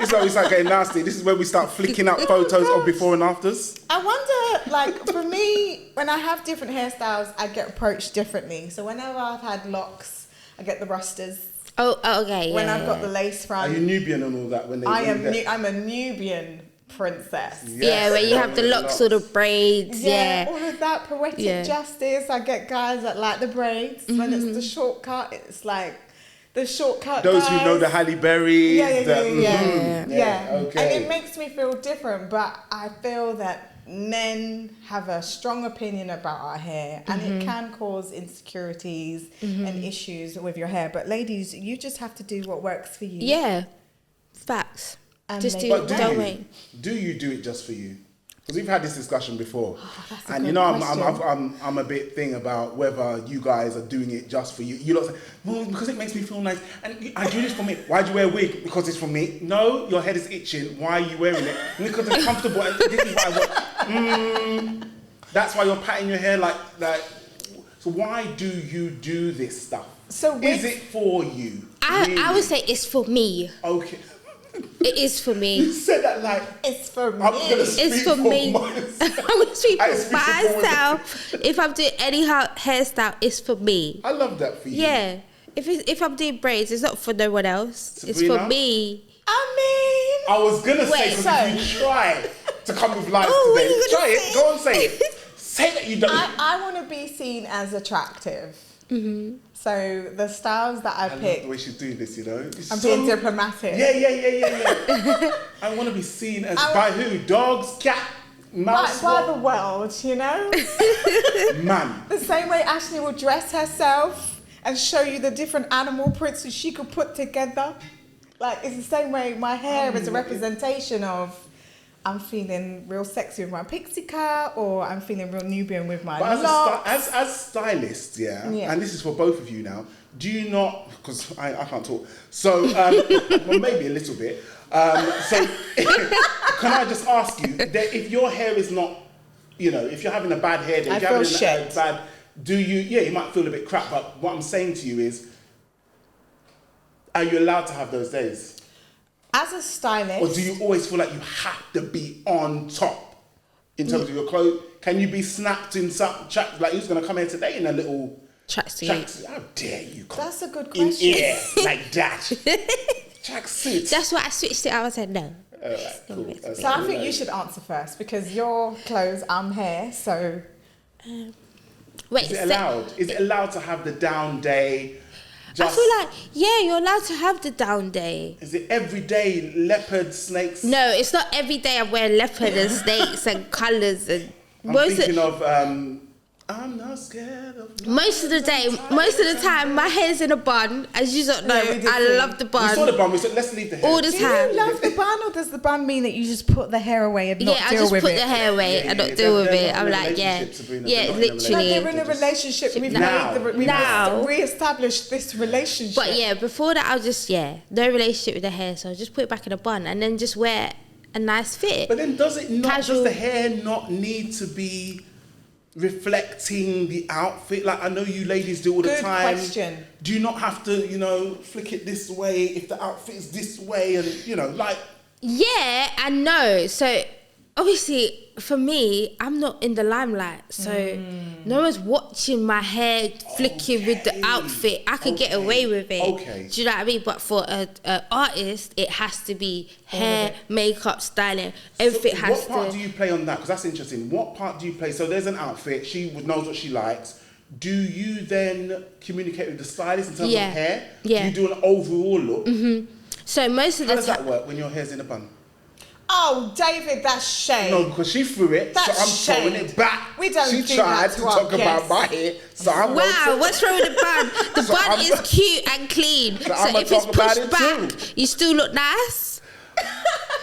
is where we start getting nasty. This is where we start flicking up photos of before and afters. I wonder, like, for me, when I have different hairstyles, I get approached differently. So whenever I've had locks, I get the rusters. Oh, okay. When I've got the lace front. Are you Nubian and all that? I'm a Nubian princess. Yes. Yeah, where you have the locks or the braids. Yeah, all of that poetic justice. I get guys that like the braids. When it's the shortcut, it's like the shortcut. Those guys. who know the Halle Berry. Yeah. Okay. And it makes me feel different, but I feel that men have a strong opinion about our hair, and it can cause insecurities and issues with your hair. But ladies, you just have to do what works for you. Yeah, facts. And just do you do it just for you? Because we've had this discussion before, and you know I'm a bit thing about whether you guys are doing it just for you. You lot say, well, because it makes me feel nice, and I do this for me. Why do you wear a wig? Because it's for me. No, your head is itching. Why are you wearing it? Because it's comfortable, and this is what I want. That's why you're patting your hair like. So why do you do this stuff? So is it for you? I would say it's for me. Okay. It is for me. You said that like it's for me. It's for me. I'm gonna speak for myself. If I'm doing any hairstyle, it's for me. I love that for you. Yeah. If I'm doing braids, it's not for no one else. Sabrina? It's for me. I was gonna say because if you try to come with lies today, try it. Go on, say it. Say that you don't. I want to be seen as attractive. So the styles that I pick. Love the way she's doing this, you know. I'm being diplomatic. Yeah. I want to be seen as by who? Dogs, cat, mouse. By the world, you know. Man. The same way Ashleigh will dress herself and show you the different animal prints that she could put together. Like it's the same way my hair is a representation of. I'm feeling real sexy with my pixie cut, or I'm feeling real Nubian with my locks. As stylists, and this is for both of you now, do you not, because I can't talk, so, well, maybe a little bit, so can I just ask you, that if your hair is not, you know, if you're having a bad hair day, you might feel a bit crap, but what I'm saying to you is, are you allowed to have those days? As a stylist... Or do you always feel like you have to be on top in terms of your clothes? Can you be snapped in some... like, who's going to come here today in a little... tracksuit? How dare you come That's a good question. In air like that. Tracksuit. That's why I switched it. I said no. All right, cool. So I think you should answer first because your clothes, I'm hair, so... Wait, is it allowed? Is it allowed to have the down day... I feel like, yeah, you're allowed to have the down day. Is it every day leopard, snakes? No, it's not every day I wear leopard and snakes and colours. And I'm thinking of I'm not scared of most of the time, my hair's in a bun. As you don't know, I love the bun. We saw the bun. We said, let's leave the hair. All the time. Do you love the bun, or does the bun mean that you just put the hair away and not deal with it? Yeah, I just put the hair away and not deal with it. I'm like, literally. They're in a relationship. We've re-established this relationship. But yeah, before that, I was just, no relationship with the hair. So I just put it back in a bun and then just wear a nice fit. But then does the hair not need to be reflecting the outfit? Like, I know you ladies do all the time. Good question. Do you not have to, flick it this way if the outfit is this way and, like... Yeah and no. So, obviously, for me, I'm not in the limelight. So, no one's watching my hair flicking with the outfit. I could get away with it. Okay. Do you know what I mean? But for an artist, it has to be hair, makeup, styling. Everything has to... What part do you play on that? Because that's interesting. What part do you play? So there's an outfit. She knows what she likes. Do you then communicate with the stylist in terms of hair? Yeah. Do you do an overall look? So most of the time... How does that work when your hair's in a bun? Oh, David, that's shame. No, because she threw it, that's so I'm throwing it back. We don't She do tried that to talk about my hair, so I'm what's wrong with the bun? The So bun I'm is cute and clean. So So I'm gonna if it's talk about pushed it back, too. you still look nice.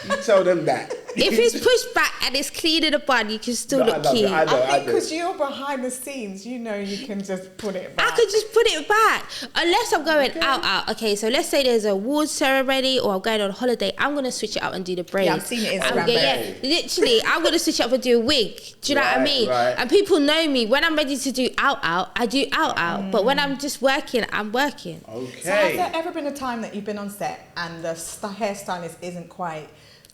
You tell them that. If it's pushed back and it's clean in the bun, you can still look cute. I think because you're behind the scenes, you know you can just put it back. I could just put it back. Unless I'm going out. Okay, so let's say there's a award ceremony or I'm going on holiday. I'm going to switch it up and do the braids. Yeah, I've seen it Instagram. Literally, I'm going to switch it up and do a wig. Do you know what I mean? Right. And people know me. When I'm ready to do out, I do out. But when I'm just working, I'm working. Okay. So has there ever been a time that you've been on set and the hairstylist isn't quite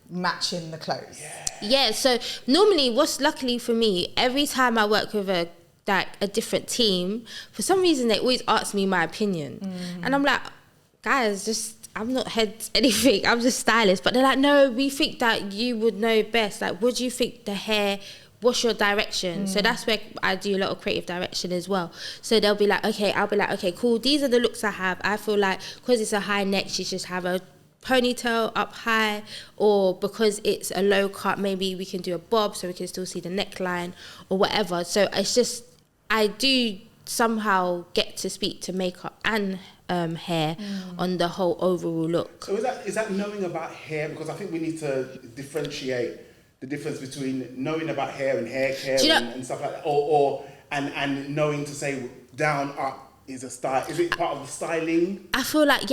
matching the clothes? Yeah, so normally luckily for me, every time I work with a different team, for some reason they always ask me my opinion. And I'm like, guys, I'm not head anything, I'm just stylist. But they're like, no, we think that you would know best. Like, what do you think the hair, what's your direction? So that's where I do a lot of creative direction as well. So they'll be like, okay, I'll be like, okay, cool, these are the looks I have. I feel like because it's a high neck, she should have a ponytail up high, or because it's a low cut, maybe we can do a bob so we can still see the neckline or whatever. So it's just, I do somehow get to speak to makeup and hair on the whole overall look. So is that knowing about hair? Because I think we need to differentiate the difference between knowing about hair and hair care and stuff like that, or knowing to say down, up, is a style. Is it part of the styling? I feel like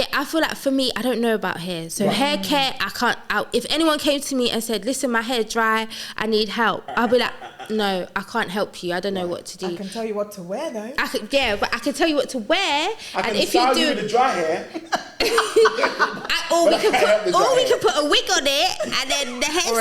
for me, I don't know about hair. So hair care, I can't. If anyone came to me and said, "Listen, my hair dry, I need help," I'll be like, "No, I can't help you. I don't know what to do." I can tell you what to wear though. But I can tell you what to wear. I can style you with the dry hair. Or we can put a wig on it, and then the hairstylist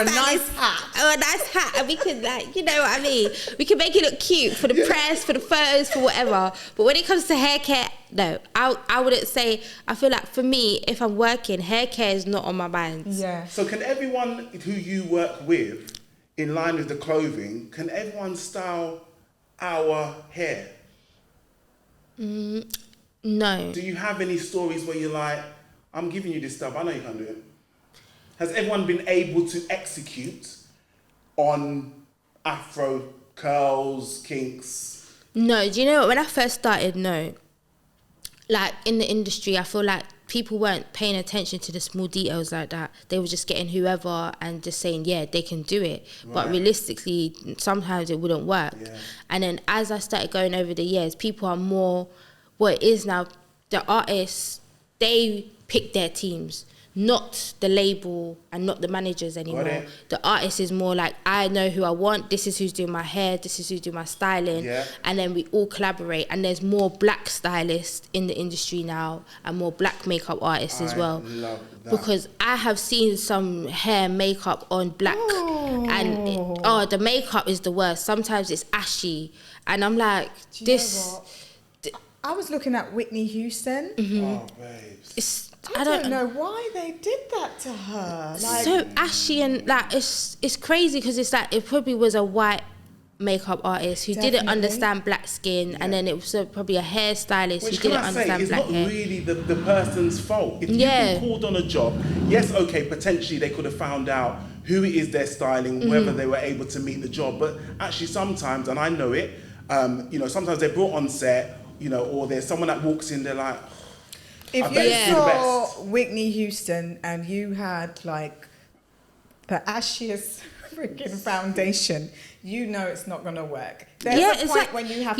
or a nice hat, and we can, like, you know what I mean. We can make it look cute for the press, for the photos, for whatever. But when it comes to hair care, no, I wouldn't say. I feel like for me, if I'm working, hair care is not on my mind. Yeah. So can everyone who you work with, in line with the clothing, can everyone style our hair? No. Do you have any stories where you're like, I'm giving you this stuff, I know you can do it? Has everyone been able to execute on afro, curls, kinks? No, do you know what? When I first started, no. Like, in the industry, I feel like people weren't paying attention to the small details like that. They were just getting whoever and just saying, yeah, they can do it. Right. But realistically, sometimes it wouldn't work. Yeah. And then as I started going over the years, people are more, what it is now, the artists, they pick their teams, not the label and not the managers anymore. The artist is more like, I know who I want, this is who's doing my hair, this is who's doing my styling, and then we all collaborate. And there's more black stylists in the industry now and more black makeup artists as well. Love that. Because I have seen some hair makeup on black and the makeup is the worst. Sometimes it's ashy and I'm like, I was looking at Whitney Houston. Oh, babes. I don't know why they did that to her. Like, so ashy and like it's crazy because it's like it probably was a white makeup artist who didn't understand black skin, and then it was probably a hairstylist who didn't understand black hair. It's not really the person's fault. If you've been called on a job, yes, okay, potentially they could have found out who it is they're styling, whether they were able to meet the job. But actually sometimes, and I know it, sometimes they're brought on set, or there's someone that walks in, they're like, if you saw Whitney Houston and you had like the ashiest freaking foundation, it's not going to work. There's a point when you have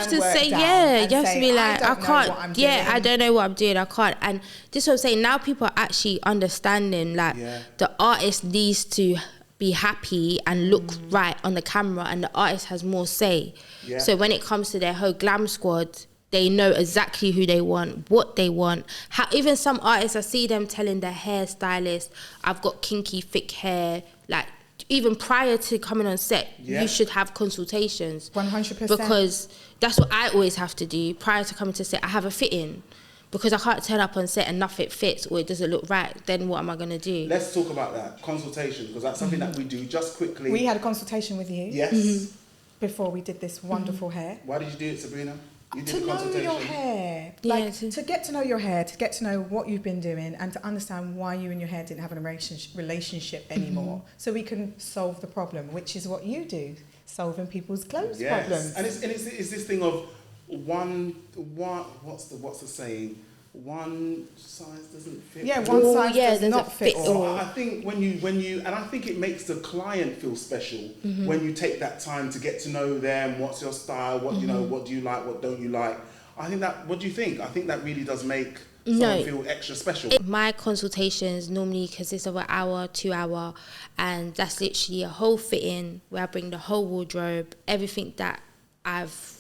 to say, you have to be like, I can't, I don't know what I'm doing, I can't. And this is what I'm saying, now people are actually understanding, like, the artist needs to be happy and look right on the camera, and the artist has more say. Yeah. So when it comes to their whole glam squad, they know exactly who they want, what they want. Even some artists, I see them telling their hairstylist, I've got kinky, thick hair. Like, even prior to coming on set, you should have consultations. 100%. Because that's what I always have to do. Prior to coming to set, I have a fit-in. Because I can't turn up on set and nothing fits or it doesn't look right. Then what am I going to do? Let's talk about that, consultation, because that's something that we do just quickly. We had a consultation with you. Yes. Before we did this wonderful hair. Why did you do it, Sabrina? You did to the know consultation. your hair, like to get to know your hair, to get to know what you've been doing, and to understand why you and your hair didn't have a relationship anymore, so we can solve the problem, which is what you do, solving people's clothes problems. And it's this thing of what's the saying? One size doesn't fit. Yeah, one size does not fit all. So I think when you, and I think it makes the client feel special when you take that time to get to know them. What's your style? What you know? What do you like? What don't you like? I think that. What do you think? I think that really does make someone feel extra special. My consultations normally consist of an hour, 2 hour, and that's literally a whole fitting where I bring the whole wardrobe, everything that I've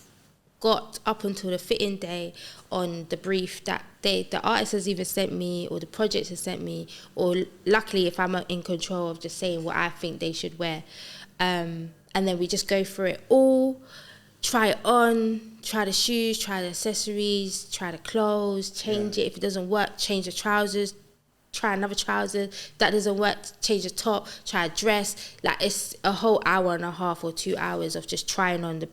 got up until the fitting day on the brief that the artist has either sent me or the project has sent me, or luckily if I'm in control of just saying what I think they should wear, and then we just go through it all, try it on, try the shoes, try the accessories, try the clothes, change it. If it doesn't work, change the trousers, try another trouser. That doesn't work, change the top, try a dress. Like, it's a whole hour and a half or 2 hours of just trying on the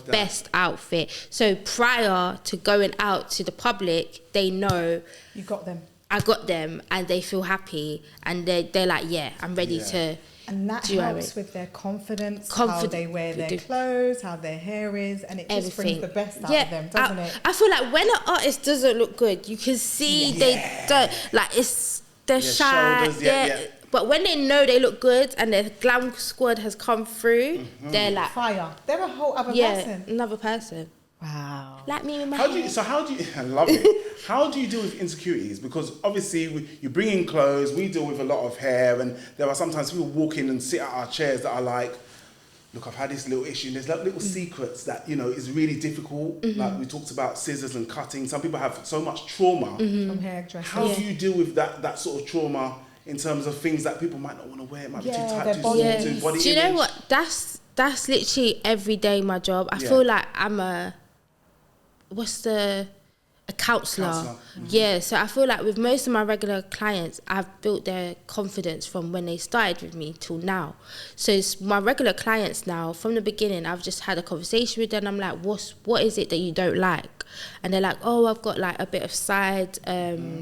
best outfit. So prior to going out to the public, they know you got them. I got them, and they feel happy, and they're like, yeah, I'm ready to. And that helps with their confidence, how they wear their clothes, how their hair is, and it just brings the best out of them, doesn't it? I feel like when an artist doesn't look good, you can see they don't, like, it's they're shy. Shoulders, but when they know they look good and their glam squad has come through, they're like fire. They're a whole other person. Another person. Wow. Like me with my hair. How do you I love it. How do you deal with insecurities? Because obviously you bring in clothes, we deal with a lot of hair, and there are sometimes people walk in and sit at our chairs that are like, look, I've had this little issue, and there's like little secrets that, you know, is really difficult. Like we talked about scissors and cutting. Some people have so much trauma from hairdressing. How do you deal with that sort of trauma in terms of things that people might not want to wear? It might be too tight, too small, too body image. Do you know what? That's literally every day my job. I feel like I'm a counsellor. Yeah, so I feel like with most of my regular clients, I've built their confidence from when they started with me till now. So it's my regular clients now, from the beginning, I've just had a conversation with them. I'm like, what is it that you don't like? And they're like, oh, I've got like a bit of side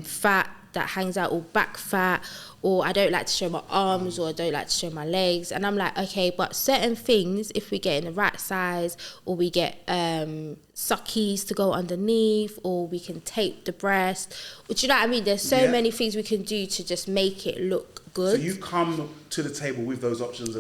fat that hangs out, or back fat, or I don't like to show my arms, or I don't like to show my legs. And I'm like, okay, but certain things, if we get in the right size, or we get suckies to go underneath, or we can tape the breast, do you know what I mean? There's so many things we can do to just make it look good. So you come to the table with those options.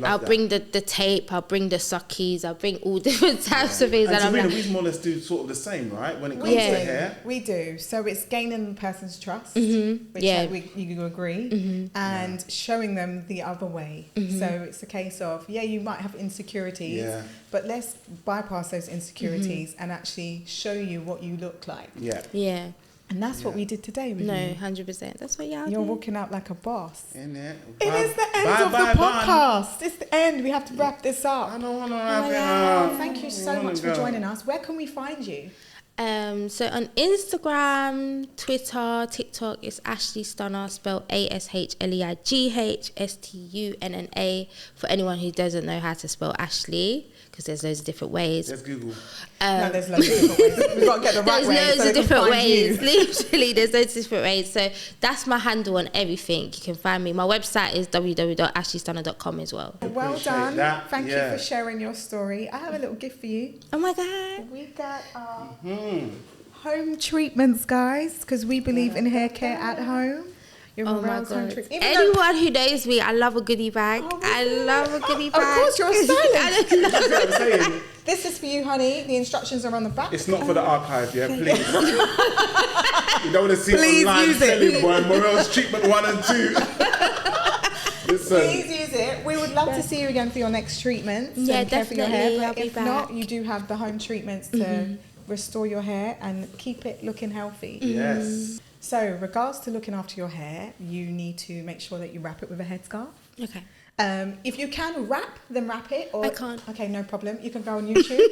I'll bring the tape, I'll bring the suckies, I'll bring all different types of things. And Sabrina, we more or less do sort of the same, right? When it comes to hair. We do. So it's gaining the person's trust, which you agree, and showing them the other way. So it's a case of, you might have insecurities, but let's bypass those insecurities and actually show you what you look like. Yeah. And that's what we did today with you. 100%. That's what y'all You're do. walking out like a boss. It is the end of the podcast. It's the end. We have to wrap this up. I don't want to wrap it up. Thank you so much for joining us. Where can we find you? So on Instagram, Twitter, TikTok, it's Ashleigh Stunna, spelled ASHLEIGHSTUNNA, for anyone who doesn't know how to spell Ashleigh, because there's loads of different ways. Let's Google. No, there's loads of different ways. We've got to get the right way. There's loads of different ways. Literally, there's loads of different ways. So that's my handle on everything. You can find me. My website is www.ashleighstunna.com as well. Well done. Thank you for sharing your story. I have a little gift for you. Oh my God. We got home treatments, guys, because we believe in hair care at home. Oh my God. Anyone who knows me, I love a goodie bag. I love a goodie bag. Of course, you're a stylist. This is for you, honey. The instructions are on the back. It's not for the archive, please. You don't want to see online use selling by Morells treatment 1 and 2. Please use it. We would love to see you again for your next treatments. Yeah, definitely. For your hair. I'll be if back. not, you do have the home treatments to restore your hair and keep it looking healthy. Yes. So, regards to looking after your hair, you need to make sure that you wrap it with a headscarf. Okay. If you can wrap, then wrap it. Or, I can't. Okay, no problem. You can go on YouTube.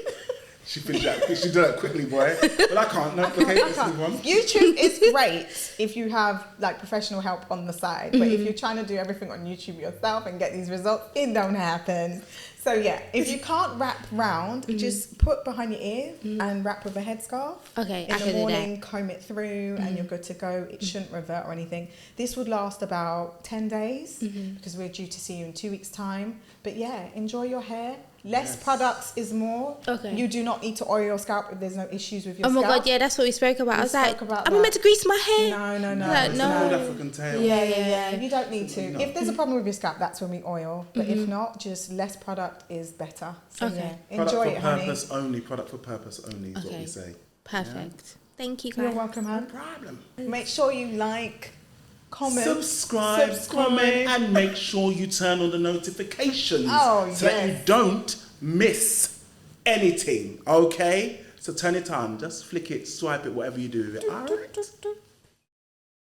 She did that quickly, boy. But I can't. No, okay, let's move on. YouTube is great if you have like professional help on the side. But if you're trying to do everything on YouTube yourself and get these results, it don't happen. So yeah, if you can't wrap round, just put behind your ear and wrap with a headscarf. Okay, in the morning, comb it through, and you're good to go. It shouldn't revert or anything. This would last about 10 days because we're due to see you in 2 weeks' time. But yeah, enjoy your hair. Less products is more. Okay. You do not need to oil your scalp if there's no issues with your scalp. Oh my God, yeah, that's what we spoke about. I was like, am I meant to grease my hair? No. Like, no. Old African tail. Yeah. You don't need to. No. If there's a problem with your scalp, that's when we oil. But if not, just less product is better. So yeah, enjoy it, honey. Product for purpose only is what we say. Perfect. Yeah. Thank you, guys. You're welcome, hon. No problem. Make sure you like, comment, subscribe, comment, and make sure you turn on the notifications so that you don't miss anything, okay? So turn it on, just flick it, swipe it, whatever you do with it. All right.